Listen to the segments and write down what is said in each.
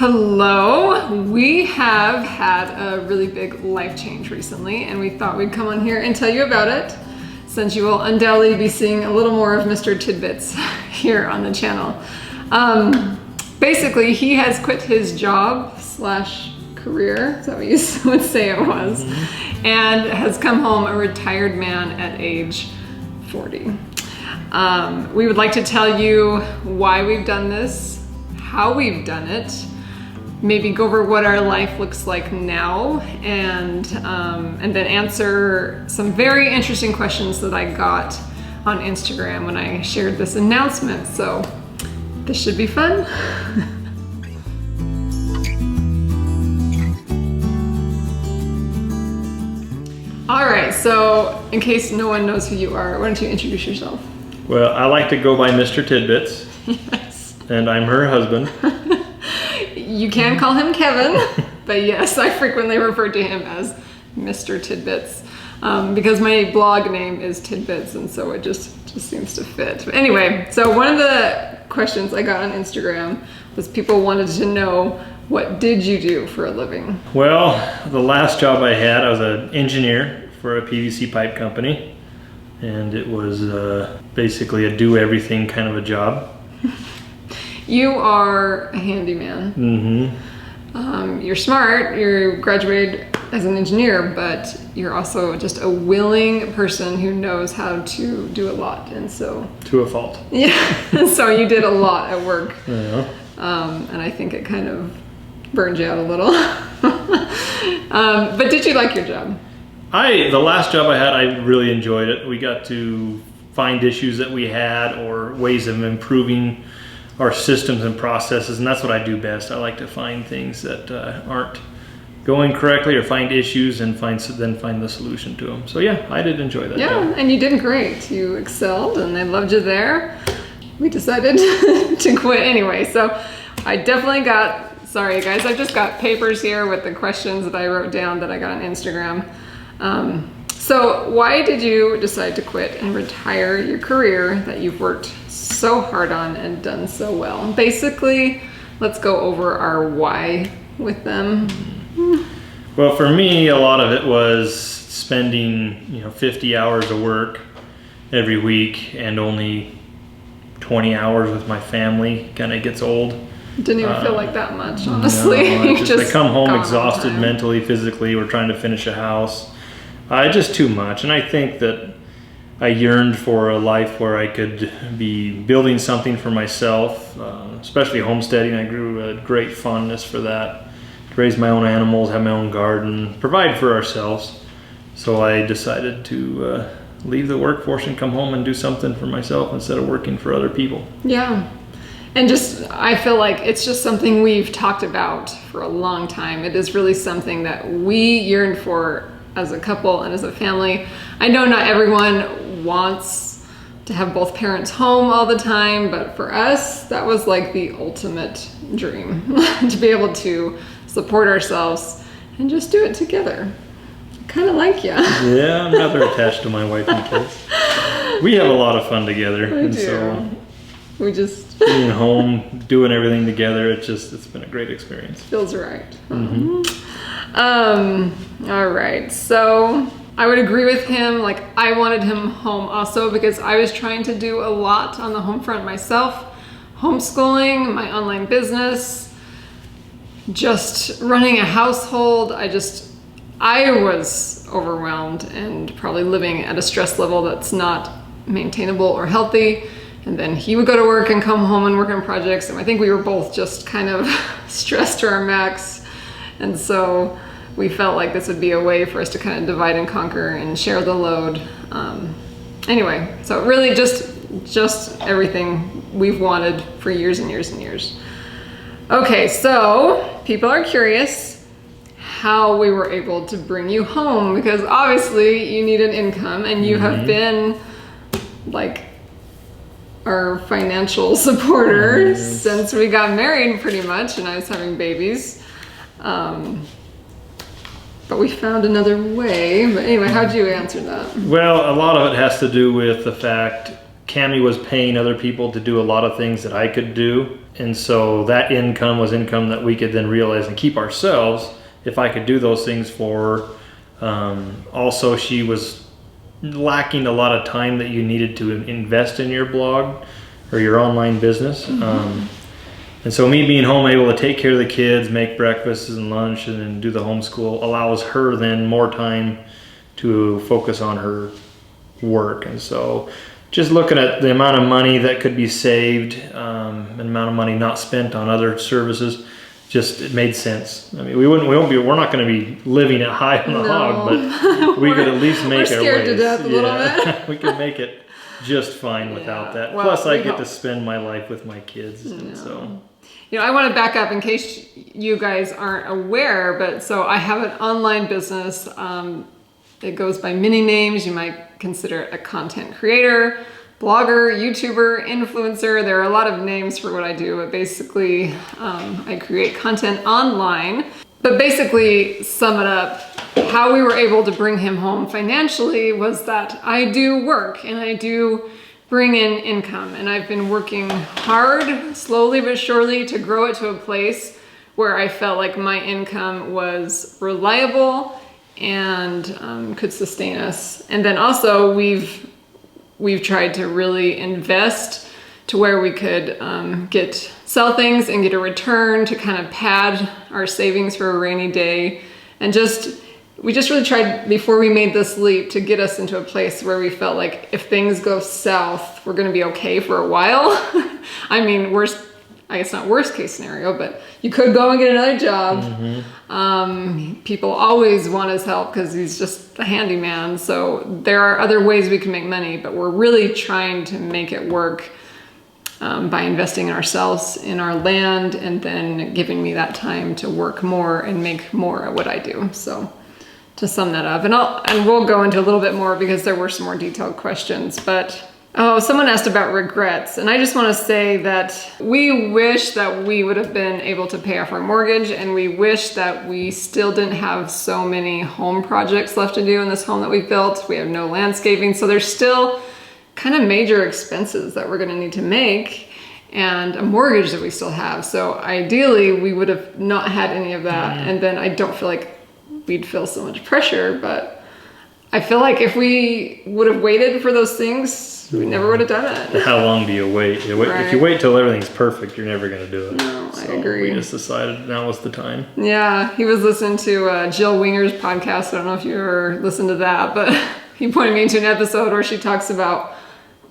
Hello. We have had a really big life change recently, and we thought we'd come on here and tell you about it, since you will undoubtedly be seeing a little more of Mr. Tidbits here on the channel. Basically, he has quit his job / career, is that what you would say it was, and has come home a retired man at age 40. We would like to tell you why we've done this, how we've done it, maybe go over what our life looks like now, and then answer some very interesting questions that I got on Instagram when I shared this announcement. So this should be fun. All right, so in case no one knows who you are, why don't you introduce yourself? Well, I like to go by Mr. Tidbits. Yes. And I'm her husband. You can call him Kevin, but yes, I frequently refer to him as Mr. Tidbits because my blog name is Tidbits, and so it just seems to fit. But anyway, so one of the questions I got on Instagram was people wanted to know, what did you do for a living? Well, the last job I had, I was an engineer for a PVC pipe company, and it was basically a do-everything kind of a job. You are a handyman. Mm-hmm. You're smart, you graduated as an engineer, but you're also just a willing person who knows how to do a lot, and so... To a fault. Yeah, so you did a lot at work. Yeah. And I think it kind of burned you out a little. But did you like your job? The last job I had, I really enjoyed it. We got to find issues that we had or ways of improving our systems and processes, and that's what I do best. I like to find things that aren't going correctly, or find issues and then find the solution to them. So yeah, I did enjoy that job. Yeah, and you did great. You excelled, and they loved you there. We decided to quit anyway, so I definitely got... Sorry guys, I've just got papers here with the questions that I wrote down that I got on Instagram. So why did you decide to quit and retire your career that you've worked so hard on and done so well? Basically, let's go over our why with them. Well, for me, a lot of it was spending 50 hours of work every week and only 20 hours with my family. Kind of gets old. Didn't even feel like that much, honestly. No, I come home exhausted mentally, physically. We're trying to finish a house. Just too much. And I think that I yearned for a life where I could be building something for myself, especially homesteading. I grew a great fondness for that. To raise my own animals, have my own garden, provide for ourselves. So I decided to leave the workforce and come home and do something for myself instead of working for other people. Yeah. And I feel like it's just something we've talked about for a long time. It is really something that we yearned for as a couple and as a family. I know not everyone wants to have both parents home all the time, but for us, that was like the ultimate dream, to be able to support ourselves and just do it together. Kind of like you. Yeah, I'm rather attached to my wife and kids. We have a lot of fun together. We do. So we just... being home, doing everything together, it's been a great experience. Feels right. All right, so I would agree with him. Like, I wanted him home also because I was trying to do a lot on the home front myself. Homeschooling, my online business, just running a household. I was overwhelmed and probably living at a stress level that's not maintainable or healthy. And then he would go to work and come home and work on projects. And I think we were both just kind of stressed to our max. And so we felt like this would be a way for us to kind of divide and conquer and share the load. Anyway, so really just everything we've wanted for years and years and years. Okay, so people are curious how we were able to bring you home, because obviously you need an income, and you have been like our financial supporter since we got married pretty much, and I was having babies. But we found another way. But anyway, how'd you answer that? Well, a lot of it has to do with the fact Cammie was paying other people to do a lot of things that I could do. And so that income was income that we could then realize and keep ourselves if I could do those things for her. Also, she was lacking a lot of time that you needed to invest in your blog or your online business. And so me being home, able to take care of the kids, make breakfasts and lunch, and then do the homeschool allows her then more time to focus on her work. And so just looking at the amount of money that could be saved, and amount of money not spent on other services, just it made sense. I mean, we're not going to be living it high on the hog, but we could at least make our way. We're scared to death a little bit. We could make it just fine without that. Well, Plus, I get to spend my life with my kids, and so. You know, I want to back up in case you guys aren't aware, but so I have an online business. It goes by many names. You might consider it a content creator, blogger, YouTuber, influencer. There are a lot of names for what I do, but basically I create content online. But basically, sum it up, how we were able to bring him home financially was that I do work and I do bring in income, and I've been working hard, slowly but surely, to grow it to a place where I felt like my income was reliable and could sustain us. And then also we've tried to really invest to where we could sell things and get a return to kind of pad our savings for a rainy day. And we just really tried before we made this leap to get us into a place where we felt like if things go south, we're going to be okay for a while. I mean, I guess not worst case scenario, but you could go and get another job. People always want his help because he's just a handyman. So there are other ways we can make money, but we're really trying to make it work by investing in ourselves, in our land, and then giving me that time to work more and make more at what I do. So to sum that up, and we'll go into a little bit more because there were some more detailed questions, but someone asked about regrets, and I just want to say that we wish that we would have been able to pay off our mortgage, and we wish that we still didn't have so many home projects left to do in this home that we built. We have no landscaping, so there's still kind of major expenses that we're going to need to make and a mortgage that we still have. So ideally we would have not had any of that, and then I don't feel like we'd feel so much pressure, but I feel like if we would have waited for those things, we never would have done it. How long do you wait? Right. If you wait till everything's perfect, you're never going to do it. No, so I agree. We just decided now was the time. Yeah, he was listening to Jill Winger's podcast. I don't know if you ever listened to that, but he pointed me to an episode where she talks about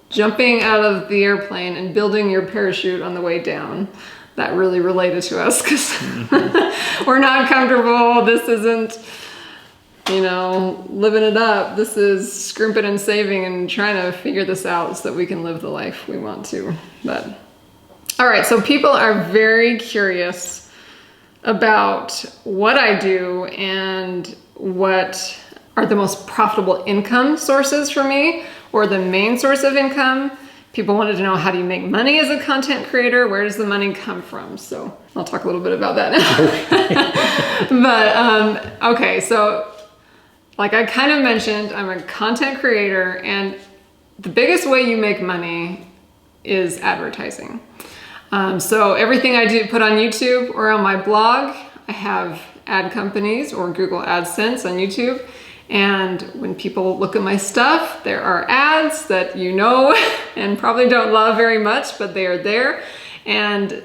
jumping out of the airplane and building your parachute on the way down. That really related to us because we're not comfortable. This isn't, living it up. This is scrimping and saving and trying to figure this out so that we can live the life we want to. But all right, so people are very curious about what I do and what are the most profitable income sources for me, or the main source of income. People wanted to know, how do you make money as a content creator? Where does the money come from? So I'll talk a little bit about that now. But okay, so like I kind of mentioned, I'm a content creator, and the biggest way you make money is advertising. So everything I do put on YouTube or on my blog, I have ad companies or Google AdSense on YouTube. And when people look at my stuff, there are ads that and probably don't love very much, but they are there, and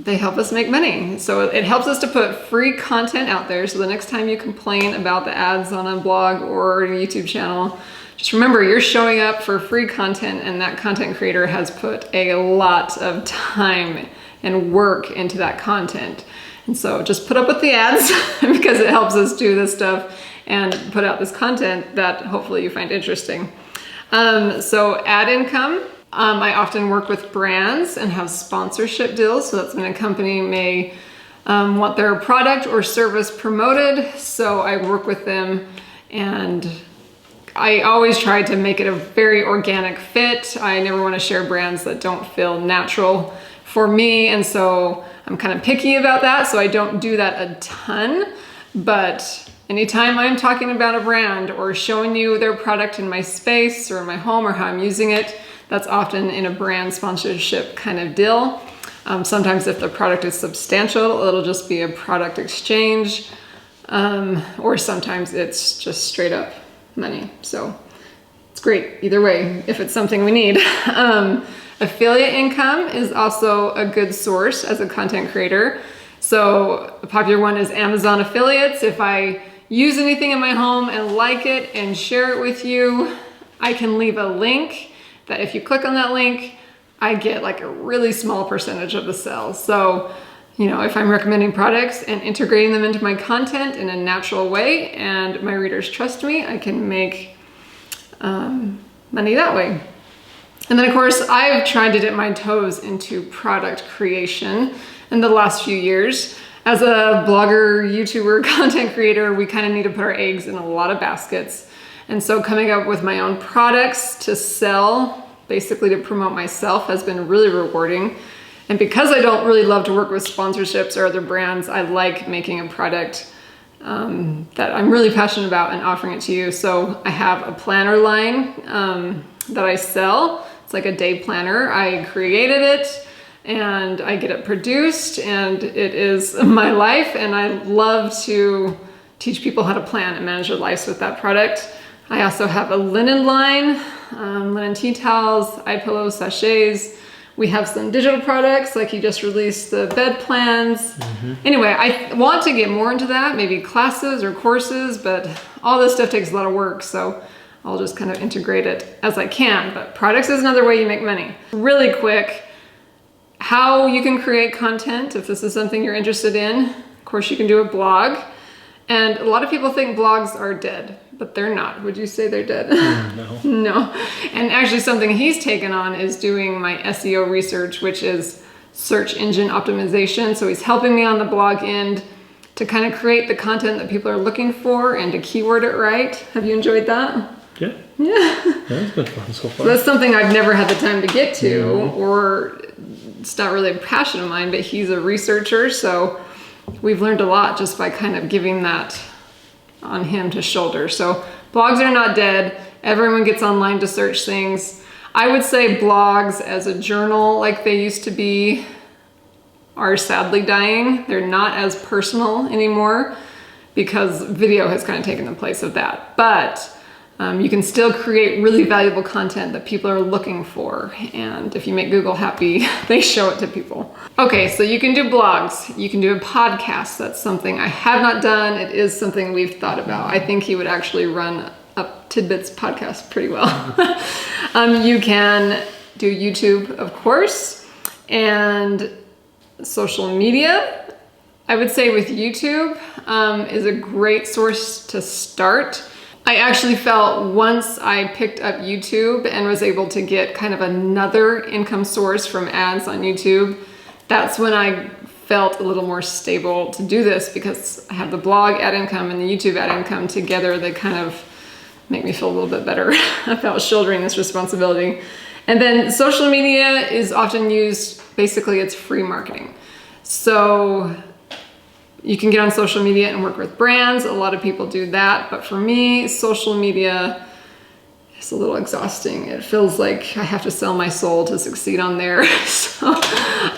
they help us make money. So it helps us to put free content out there. So the next time you complain about the ads on a blog or a YouTube channel, just remember you're showing up for free content, and that content creator has put a lot of time and work into that content. And so just put up with the ads because it helps us do this stuff and put out this content that hopefully you find interesting. So ad income, I often work with brands and have sponsorship deals. So that's when a company may want their product or service promoted. So I work with them, and I always try to make it a very organic fit. I never want to share brands that don't feel natural for me. And so I'm kind of picky about that. So I don't do that a ton, but Anytime I'm talking about a brand or showing you their product in my space or in my home or how I'm using it, that's often in a brand sponsorship kind of deal. Sometimes if the product is substantial, it'll just be a product exchange, or sometimes it's just straight up money. So it's great either way if it's something we need. Affiliate income is also a good source as a content creator. So a popular one is Amazon affiliates. If I use anything in my home and like it and share it with you, I can leave a link that if you click on that link, I get like a really small percentage of the sales. So, you know, if I'm recommending products and integrating them into my content in a natural way and my readers trust me, I can make money that way. And then of course, I've tried to dip my toes into product creation in the last few years. As a blogger, YouTuber, content creator, we kind of need to put our eggs in a lot of baskets. And so coming up with my own products to sell, basically to promote myself, has been really rewarding. And because I don't really love to work with sponsorships or other brands, I like making a product that I'm really passionate about and offering it to you. So I have a planner line that I sell. It's like a day planner. I created it and I get it produced, and it is my life, and I love to teach people how to plan and manage their lives with that product. I also have a linen line, linen tea towels, eye pillows, sachets. We have some digital products, like you just released the bed plans. Anyway, I want to get more into that, maybe classes or courses, but all this stuff takes a lot of work, so I'll just kind of integrate it as I can. But products is another way you make money. Really quick, how you can create content if this is something you're interested in. Of course, you can do a blog. And a lot of people think blogs are dead, but they're not. Would you say they're dead? No. No. And actually something he's taken on is doing my SEO research, which is search engine optimization. So he's helping me on the blog end to kind of create the content that people are looking for and to keyword it right. Have you enjoyed that? Yeah. Yeah. That's been fun so far. So that's something I've never had the time to get to, or it's not really a passion of mine, but he's a researcher, so we've learned a lot just by kind of giving that on him to shoulder. So blogs are not dead. Everyone gets online to search things. I would say blogs as a journal, like they used to be, are sadly dying. They're not as personal anymore because video has kind of taken the place of that. But you can still create really valuable content that people are looking for. And if you make Google happy, they show it to people. Okay, so you can do blogs. You can do a podcast. That's something I have not done. It is something we've thought about. I think he would actually run a TIDBITS podcast pretty well. You can do YouTube, of course, and social media. I would say with YouTube is a great source to start. I actually felt once I picked up YouTube and was able to get kind of another income source from ads on YouTube, that's when I felt a little more stable to do this, because I have the blog ad income and the YouTube ad income together. They kind of make me feel a little bit better about shouldering this responsibility. And then social media is often used, basically it's free marketing. So you can get on social media and work with brands. A lot of people do that. But for me, social media is a little exhausting. It feels like I have to sell my soul to succeed on there. So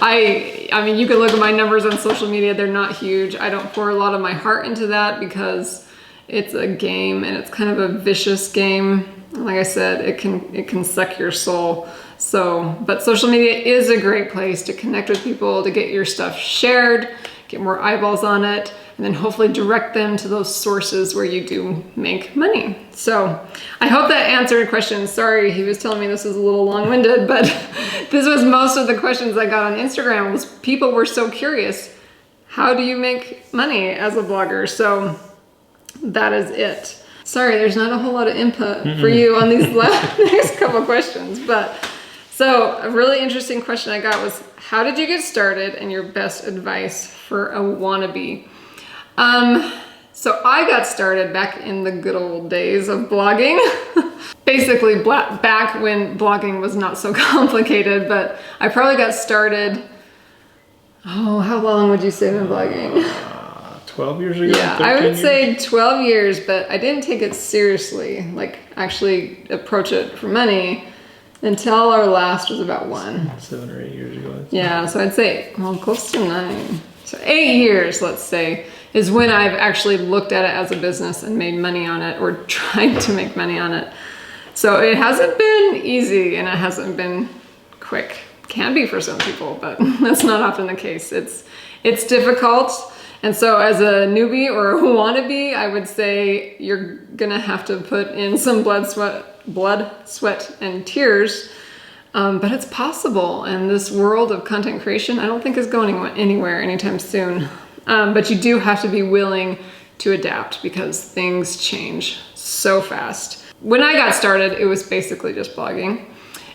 I mean, you can look at my numbers on social media. They're not huge. I don't pour a lot of my heart into that because it's a game, and it's kind of a vicious game. Like I said, it can suck your soul. So, but social media is a great place to connect with people, to get your stuff shared, get more eyeballs on it, and then hopefully direct them to those sources where you do make money. So I hope that answered your question. Sorry, he was telling me this was a little long-winded, but this was most of the questions I got on Instagram. Was people were so curious, how do you make money as a blogger? So that is it. Sorry, there's not a whole lot of input for you on these next couple questions, but so a really interesting question I got was, how did you get started and your best advice for a wannabe? So I got started back in the good old days of blogging. Basically back when blogging was not so complicated, but I probably got started, how long would you say I've been blogging? 12 years ago? Yeah, 13 I would years? say 12 years, but I didn't take it seriously, like actually approach it for money until our last was about 1. 7 or 8 years ago. Yeah, so I'd say, well, close to 9. So 8 years, let's say, is when I've actually looked at it as a business and made money on it or tried to make money on it. So it hasn't been easy and it hasn't been quick. Can be for some people, but that's not often the case. It's difficult. And so as a newbie or a wannabe, I would say you're gonna have to put in some blood, sweat, and tears. But it's possible. And this world of content creation, I don't think is going anywhere anytime soon. But you do have to be willing to adapt because things change so fast. When I got started, it was basically just blogging.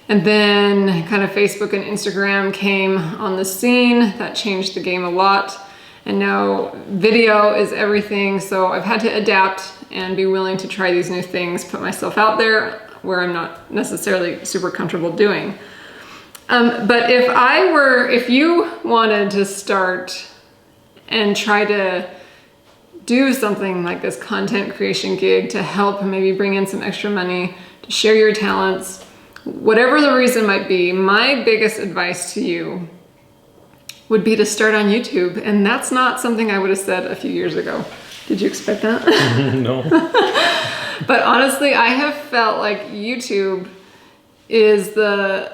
And then kind of Facebook and Instagram came on the scene. That changed the game a lot. And now video is everything. So I've had to adapt and be willing to try these new things, put myself out there where I'm not necessarily super comfortable doing. But if you wanted to start and try to do something like this content creation gig to help maybe bring in some extra money, to share your talents, whatever the reason might be, my biggest advice to you would be to start on YouTube. And that's not something I would have said a few years ago. Did you expect that? No. But honestly, I have felt like YouTube is the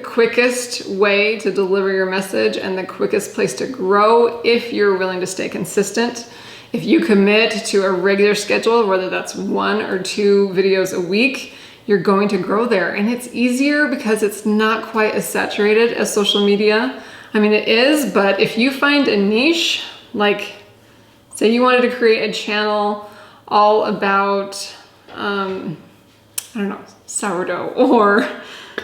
quickest way to deliver your message and the quickest place to grow if you're willing to stay consistent. If you commit to a regular schedule, whether that's 1 or 2 videos a week, you're going to grow there. And it's easier because it's not quite as saturated as social media. I mean, it is, but if you find a niche, like say you wanted to create a channel all about, I don't know, sourdough or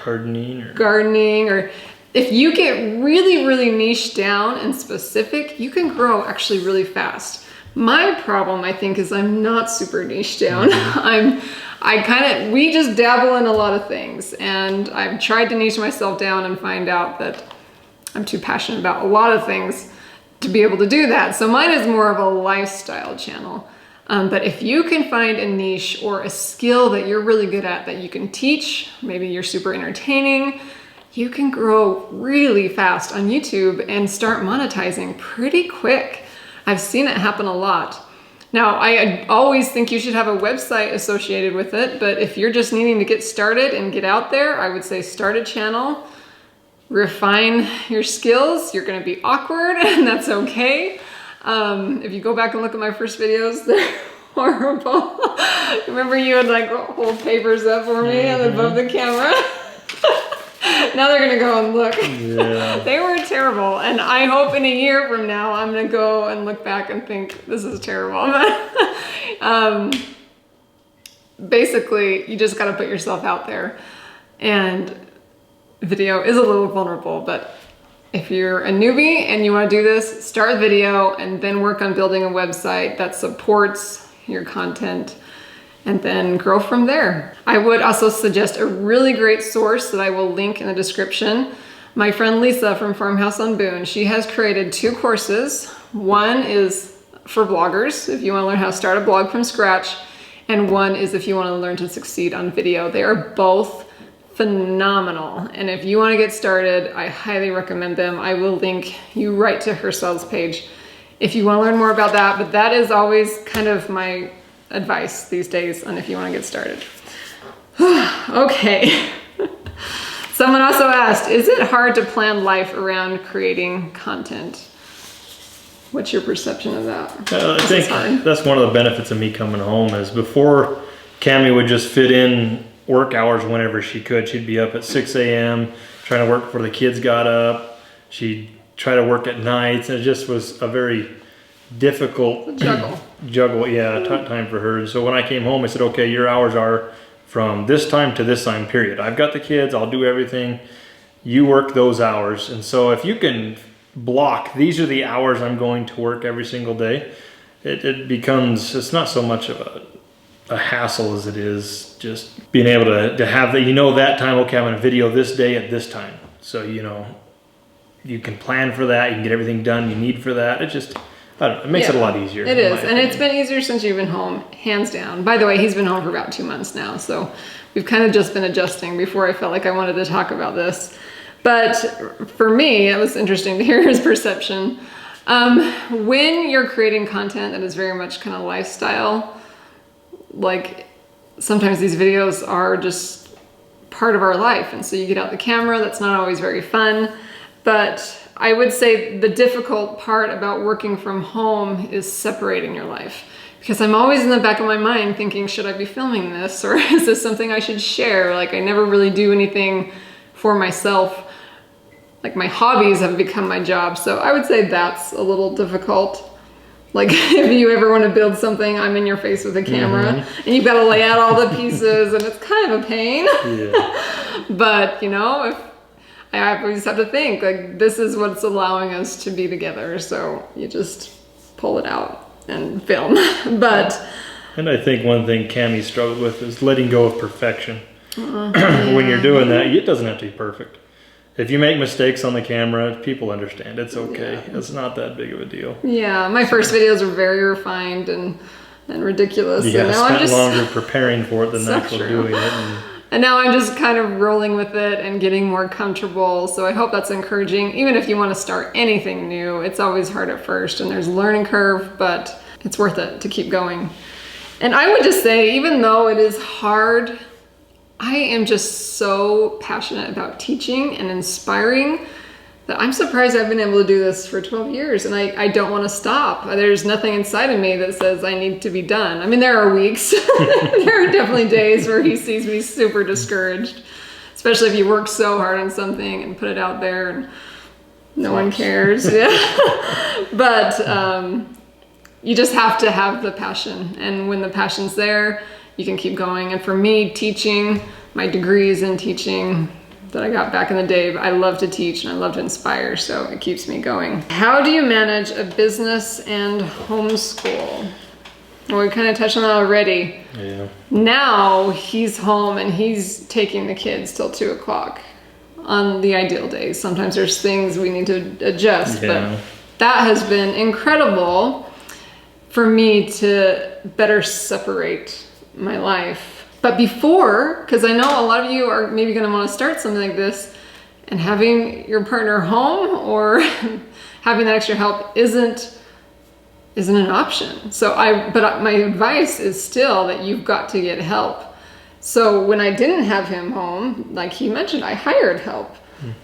gardening, or if you get really, really niche down and specific, you can grow actually really fast. My problem, I think, is I'm not super niche down. We just dabble in a lot of things, and I've tried to niche myself down and find out that I'm too passionate about a lot of things to be able to do that. So mine is more of a lifestyle channel. But if you can find a niche or a skill that you're really good at that you can teach, maybe you're super entertaining, you can grow really fast on YouTube and start monetizing pretty quick. I've seen it happen a lot. Now, I always think you should have a website associated with it, but if you're just needing to get started and get out there, I would say start a channel, refine your skills. You're gonna be awkward, and that's okay. If you go back and look at my first videos, they're horrible. Remember you would like hold papers up for me and above the camera? Now they're gonna go and look. Yeah. They were terrible, and I hope in a year from now I'm gonna go and look back and think this is terrible. Basically, you just gotta put yourself out there, and video is a little vulnerable, but if you're a newbie and you want to do this, start video and then work on building a website that supports your content and then grow from there. I would also suggest a really great source that I will link in the description. My friend Lisa from Farmhouse on Boone, she has created 2 courses. One is for bloggers, if you want to learn how to start a blog from scratch, and one is if you want to learn to succeed on video. They are both phenomenal. And if you want to get started, I highly recommend them. I will link you right to her sales page if you want to learn more about that. But that is always kind of my advice these days on if you want to get started. Okay. Someone also asked, is it hard to plan life around creating content? What's your perception of that? I think that's one of the benefits of me coming home is before Cammie would just fit in work hours whenever she could. She'd be up at 6 a.m. trying to work before the kids got up. She'd try to work at nights. And it just was a very difficult juggle, yeah, time for her. And so when I came home, I said, okay, your hours are from this time to this time, period. I've got the kids, I'll do everything. You work those hours. And so if you can block, these are the hours I'm going to work every single day, it becomes, it's not so much of a hassle as it is just being able to have that, that time, okay, I'm going to video this day at this time. So, you can plan for that, you can get everything done you need for that. I don't know, it makes it a lot easier. It is, and it's been easier since you've been home, hands down. By the way, he's been home for about 2 months now, so we've kind of just been adjusting before I felt like I wanted to talk about this. But for me, it was interesting to hear his perception. When you're creating content that is very much kind of lifestyle, like sometimes these videos are just part of our life, and so you get out the camera, that's not always very fun. But I would say the difficult part about working from home is separating your life, because I'm always in the back of my mind thinking, should I be filming this, or is this something I should share? Like, I never really do anything for myself. Like, my hobbies have become my job, so I would say that's a little difficult. Like, if you ever want to build something, I'm in your face with a camera, and you've got to lay out all the pieces, and it's kind of a pain. Yeah. But, you know, I always have to think, like, this is what's allowing us to be together, so you just pull it out and film. But and I think one thing Cammie struggled with is letting go of perfection. When you're doing that, it doesn't have to be perfect. If you make mistakes on the camera, people understand. It's okay. Yeah. It's not that big of a deal. Yeah, my first videos were very refined and ridiculous. Yeah, and now spent longer preparing for it than actually doing it. And now I'm just kind of rolling with it and getting more comfortable. So I hope that's encouraging. Even if you want to start anything new, it's always hard at first and there's a learning curve, but it's worth it to keep going. And I would just say, even though it is hard, I am just so passionate about teaching and inspiring that I'm surprised I've been able to do this for 12 years, and I don't want to stop. There's nothing inside of me that says I need to be done. I mean, there are weeks, there are definitely days where he sees me super discouraged, especially if you work so hard on something and put it out there and no one cares. Yeah. But you just have to have the passion, and when the passion's there, you can keep going. And for me, teaching, my degree is in teaching that I got back in the day, but I love to teach and I love to inspire, so it keeps me going. How do you manage a business and homeschool? Well, we kind of touched on that already. Yeah. Now he's home and he's taking the kids till 2 o'clock on the ideal days. Sometimes there's things we need to adjust, but that has been incredible for me to better separate my life. But before, because I know a lot of you are maybe going to want to start something like this, and having your partner home or having that extra help isn't an option. So but my advice is still that you've got to get help. So when I didn't have him home, like he mentioned, I hired help.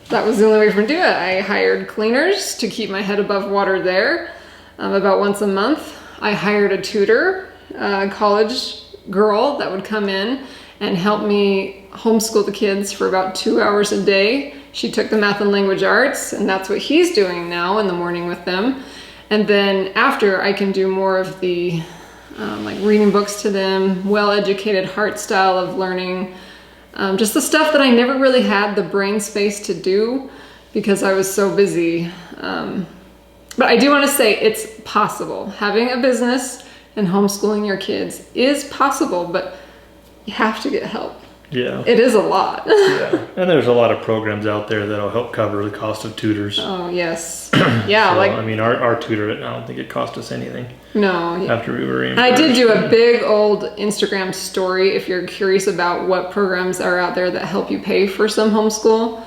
That was the only way for me to do it. I hired cleaners to keep my head above water there about once a month. I hired a tutor, a college girl that would come in and help me homeschool the kids for about 2 hours a day. She took the math and language arts, and that's what he's doing now in the morning with them. And then after, I can do more of the like reading books to them, well-educated heart style of learning, just the stuff that I never really had the brain space to do because I was so busy. But I do want to say it's possible. Having a business and homeschooling your kids is possible, but you have to get help. Yeah. It is a lot. Yeah. And there's a lot of programs out there that'll help cover the cost of tutors. Oh, yes. Yeah. So, like, I mean, our tutor, I don't think it cost us anything. No. After we were reimbursed. I did do a big old Instagram story if you're curious about what programs are out there that help you pay for some homeschool.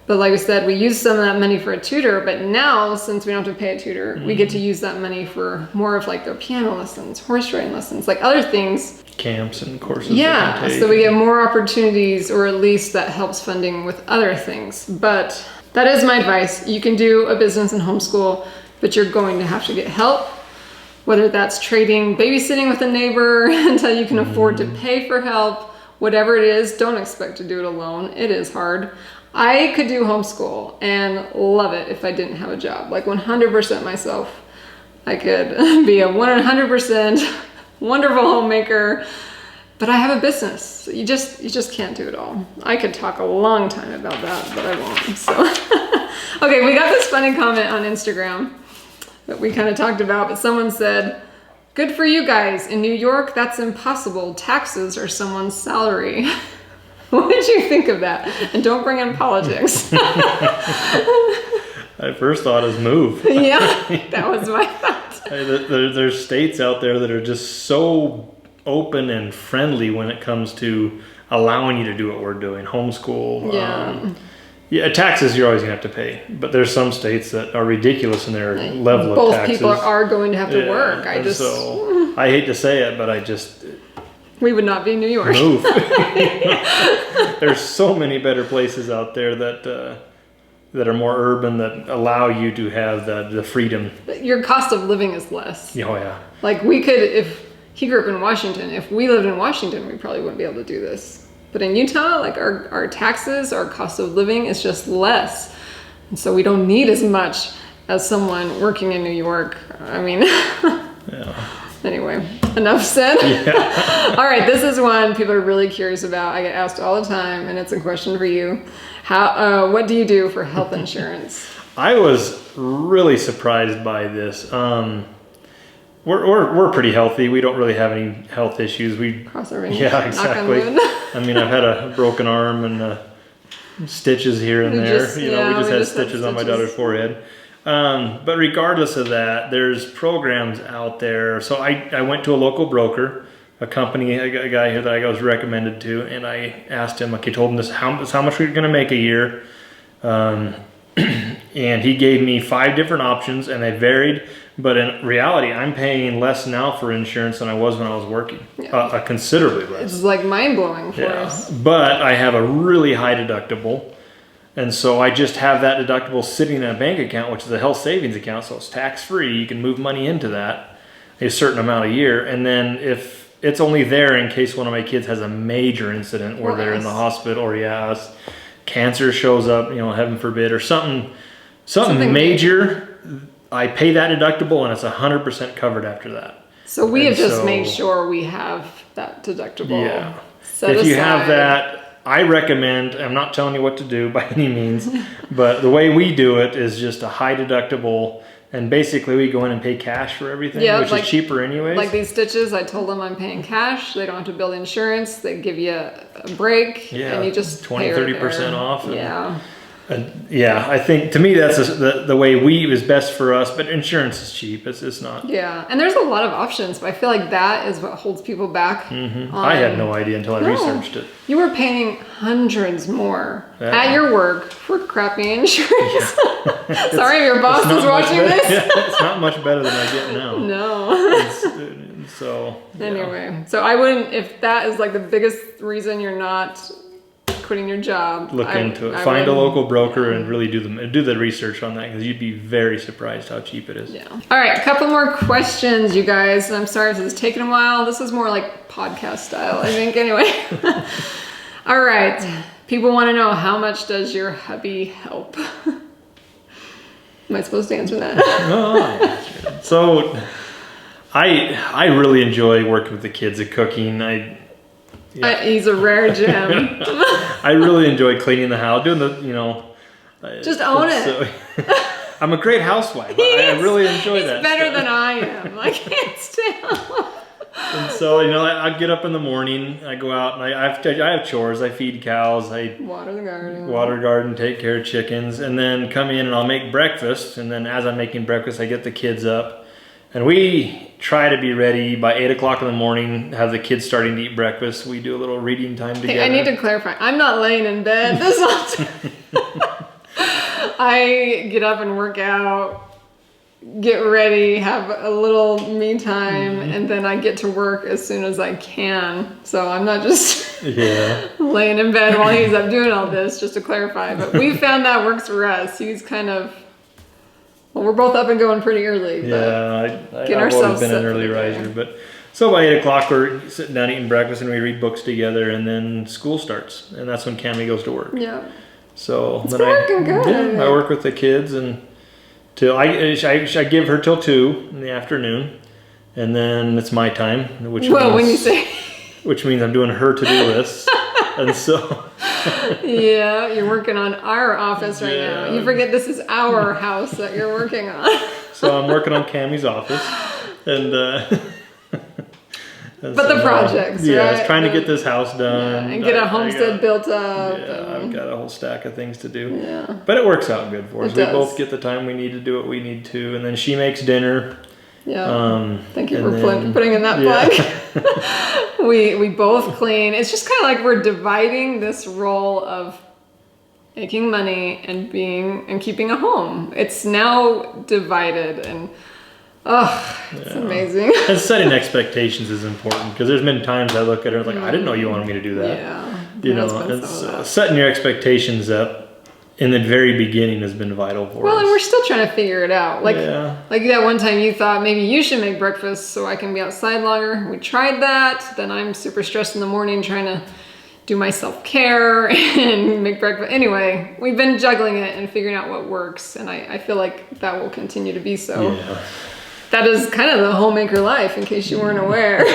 But like I said, we use some of that money for a tutor, but now since we don't have to pay a tutor, we get to use that money for more of like their piano lessons, horse riding lessons, like other things. Camps and courses. Yeah, so we get more opportunities, or at least that helps funding with other things. But that is my advice. You can do a business and homeschool, but you're going to have to get help, whether that's trading babysitting with a neighbor until you can afford to pay for help, whatever it is. Don't expect to do it alone. It is hard. I could do homeschool and love it if I didn't have a job, like 100% myself. I could be a 100% wonderful homemaker, but I have a business. So you just can't do it all. I could talk a long time about that, but I won't. So, okay, we got this funny comment on Instagram that we kind of talked about, but someone said, "Good for you guys. In New York, that's impossible. Taxes are someone's salary." What did you think of that? And don't bring in politics. I first thought is move. Yeah, that was my thought. There's states out there that are just so open and friendly when it comes to allowing you to do what we're doing, homeschool. Yeah, taxes you're always gonna have to pay, but there's some states that are ridiculous in their level of taxes. Both people are going to have to work. So I hate to say it, but we would not be in New York. Move. There's so many better places out there that are more urban that allow you to have the freedom. Your cost of living is less. Oh yeah. Like we could, if he grew up in Washington, if we lived in Washington, we probably wouldn't be able to do this. But in Utah, like our taxes, our cost of living is just less. And so we don't need as much as someone working in New York. I mean, yeah. Anyway, enough said. Yeah. All right, this is one people are really curious about. I get asked all the time, and it's a question for you. What do you do for health insurance? I was really surprised by this. We're pretty healthy. We don't really have any health issues. Cross our fingers. Yeah, exactly. I mean, I've had a broken arm and stitches here and there. We just had stitches on my daughter's forehead. But regardless of that, there's programs out there. So I went to a local broker, a company, a guy here that I was recommended to, and I asked him, told him this, how much we're going to make a year. And he gave me 5 different options, and they varied. But in reality, I'm paying less now for insurance than I was when I was working, considerably less. It's like mind-blowing for us. But I have a really high deductible. And so I just have that deductible sitting in a bank account, which is a health savings account, so it's tax-free. You can move money into that a certain amount a year. And then if it's only there in case one of my kids has a major incident where they're in the hospital, or cancer shows up, heaven forbid, or something major, I pay that deductible and it's 100% covered after that. So we have just made sure we have that deductible. Yeah. If you have that, I recommend, I'm not telling you what to do by any means, but the way we do it is just a high deductible, and basically we go in and pay cash for everything, which is cheaper anyways. Like these stitches, I told them I'm paying cash. They don't have to build insurance. They give you a break, and you just 20-30% off. Yeah. I think to me that's the way is best for us, but insurance is cheap. It's not. Yeah, and there's a lot of options, but I feel like that is what holds people back. Mm-hmm. I had no idea until I researched it. You were paying hundreds more at your work for crappy insurance. Yeah. Sorry, your boss is watching this. It's not much better than I get now. No. So anyway, so I wouldn't, if that is like the biggest reason you're not quitting your job, look into it. Find a local broker and really do the research on that, because you'd be very surprised how cheap it is. Yeah. All right, a couple more questions, you guys. I'm sorry if this is taking a while. This is more like podcast style, I think. Anyway. All right. People want to know, how much does your hubby help? Am I supposed to answer that? No. So I really enjoy working with the kids at cooking. He's a rare gem. I really enjoy cleaning the house, doing just own it. So, I'm a great housewife. I really enjoy that. He's better than I am. I can't stand. And so I get up in the morning. I go out and I have chores. I feed cows. I water the garden, take care of chickens, and then come in and I'll make breakfast. And then as I'm making breakfast, I get the kids up. And we try to be ready by 8 o'clock in the morning, have the kids starting to eat breakfast. We do a little reading time together. Hey, I need to clarify. I'm not laying in bed this whole time. I get up and work out, get ready, have a little me time, and then I get to work as soon as I can. So I'm not just laying in bed while he's up doing all this, just to clarify. But we found that works for us. He's kind of... Well, we're both up and going pretty early. Yeah, I've always been an early riser. But so by 8 o'clock, we're sitting down eating breakfast and we read books together, and then school starts, and that's when Cammie goes to work. Yeah. So it's working good. Yeah, I work with the kids and till I give her till 2 in the afternoon, and then it's my time, which means I'm doing her to-do list, and so. Yeah, you're working on our office right now. You forget this is our house that you're working on. So I'm working on Cammie's office, and And But so the projects, yeah, right? it's trying to get this house done. And get a homestead built up. Yeah, I've got a whole stack of things to do. Yeah. But it works out good for us. It We does. both get the time we need to do what we need to. And then she makes dinner. Yeah. Thank you for then- putting in that yeah. plug. we both clean. It's just kind of like we're dividing this role of making money and keeping a home. It's now divided, and it's amazing. And setting expectations is important, because there's been times I look at her like, I didn't know you wanted me to do that. Yeah. You know, it's setting your expectations up in the very beginning has been vital for us. Well, and we're still trying to figure it out. Like Yeah. like that one time you thought maybe you should make breakfast so I can be outside longer. We tried that. Then I'm super stressed in the morning trying to do my self-care and make breakfast. Anyway, we've been juggling it and figuring out what works. And I feel like that will continue to be so. Yeah. That is kind of the homemaker life, in case you weren't aware.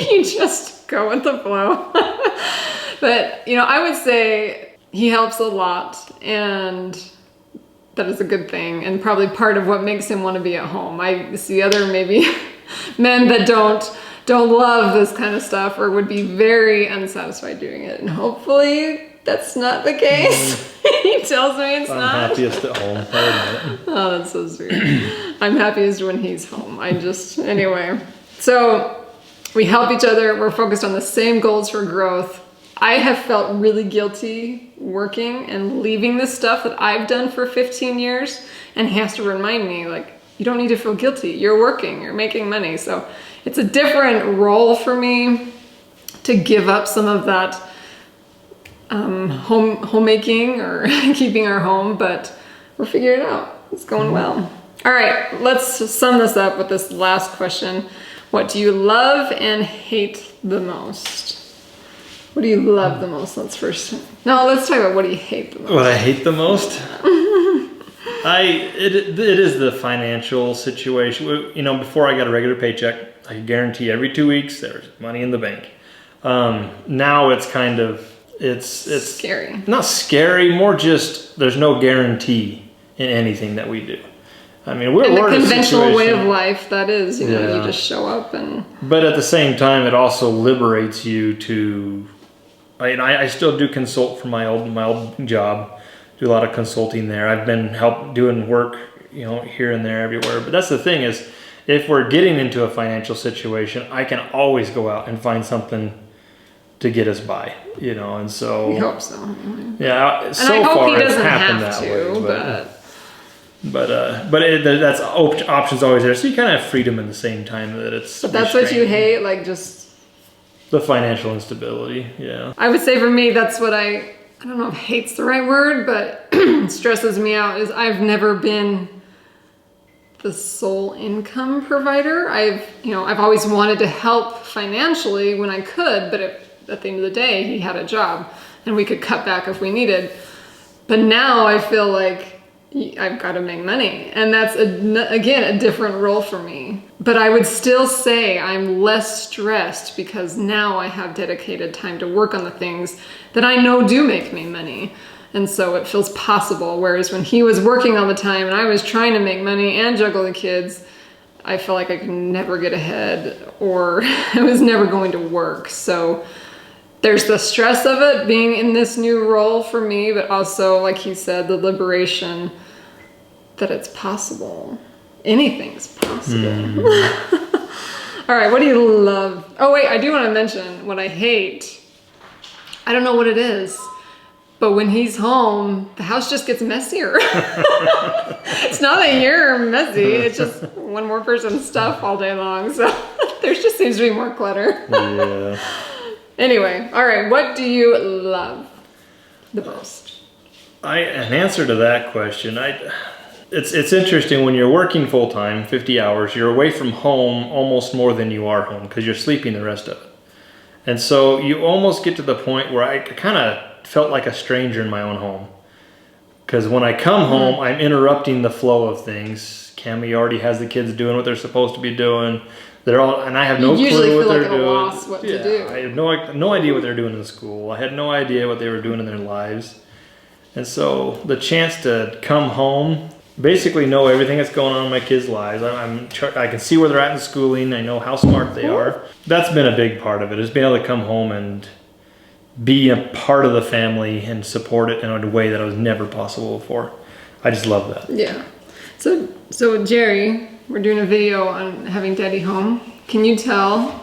You just go with the flow. But, you know, I would say he helps a lot, and that is a good thing, and probably part of what makes him want to be at home. I see other maybe men that don't love this kind of stuff, or would be very unsatisfied doing it. And hopefully that's not the case. He tells me it's I'm not. happiest at home. I admit. Oh, that's so sweet. I'm happiest when he's home. Anyway. So we help each other. We're focused on the same goals for growth. I have felt really guilty working and leaving this stuff that I've done for 15 years. And he has to remind me, like, you don't need to feel guilty. You're working, you're making money. So it's a different role for me to give up some of that homemaking or keeping our home, but we're figuring it out. It's going well. All right, let's sum this up with this last question. What do you love and hate the most? What do you love the most? Let's talk about what do you hate the most? What I hate the most? It is the financial situation. You know, before I got a regular paycheck, I could guarantee every 2 weeks there's money in the bank. Now it's kind of, it's scary. Not scary, more just there's no guarantee in anything that we do. I mean, we're in the in a conventional way situation- of life, that is, you know, Yeah. you just show up and. But at the same time, it also liberates you to. I still do consult for my old job. Do a lot of consulting there. I've been doing work, you know, here and there, everywhere. But that's the thing is, if we're getting into a financial situation, I can always go out and find something to get us by, you know. And so We hope so. yeah. And So I hope far he it's doesn't happened have that to, way, that's options always there. So you kind of have freedom at the same time that it's. But that's what you restrained. hate, like just. The financial instability, yeah. I would say for me, that's what I don't know if hate's the right word, but stresses me out is I've never been the sole income provider. I've always wanted to help financially when I could, but at the end of the day, he had a job and we could cut back if we needed. But now I feel like I've got to make money, and that's again a different role for me. But I would still say I'm less stressed because now I have dedicated time to work on the things that I know do make me money. And so it feels possible. Whereas when he was working all the time and I was trying to make money and juggle the kids, I felt like I could never get ahead, or I was never going to work. So there's the stress of it being in this new role for me, but also, like he said, the liberation that it's possible. Anything's possible. All right, what do you love? Oh wait, I do want to mention what I hate. I don't know what it is, but when he's home, the house just gets messier. It's not that you're messy, it's just one more person's stuff all day long. So there just seems to be more clutter. Yeah. Anyway, all right, what do you love the most? An answer to that question, it's interesting when you're working full time, 50 hours, you're away from home almost more than you are home because you're sleeping the rest of it. And so you almost get to the point where I kind of felt like a stranger in my own home. Because when I come home, I'm interrupting the flow of things. Cami already has the kids doing what they're supposed to be doing. And I have no clue what they're doing. Loss what to do. I have no idea what they're doing in school. I had no idea what they were doing in their lives. And so the chance to come home basically know everything that's going on in my kids' lives. I can see where they're at in schooling. I know how smart they are. That's been a big part of it, is being able to come home and be a part of the family and support it in a way that was never possible before. I just love that. Yeah. So Jerry, we're doing a video on having Daddy home. Can you tell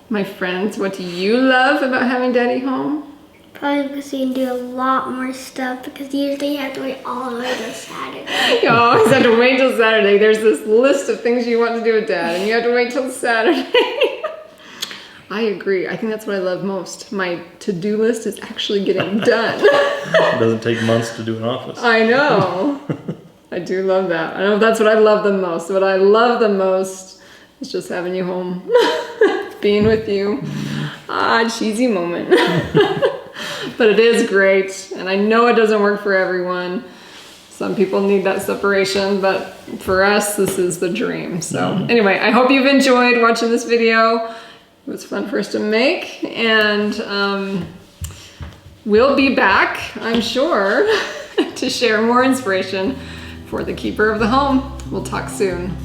my friends what you love about having Daddy home? Probably because you can do a lot more stuff, because usually you have to wait all the way till Saturday. You always have to wait till Saturday. There's this list of things you want to do with Dad, and you have to wait till Saturday. I agree. I think that's what I love most. My to-do list is actually getting done. It doesn't take months to do an office. I know. I do love that. I know that's what I love the most. What I love the most is just having you home, being with you. Cheesy moment. But it is great, and I know it doesn't work for everyone. Some people need that separation, but for us, this is the dream. So anyway, I hope you've enjoyed watching this video. It was fun for us to make, and we'll be back, I'm sure, to share more inspiration for the keeper of the home. We'll talk soon.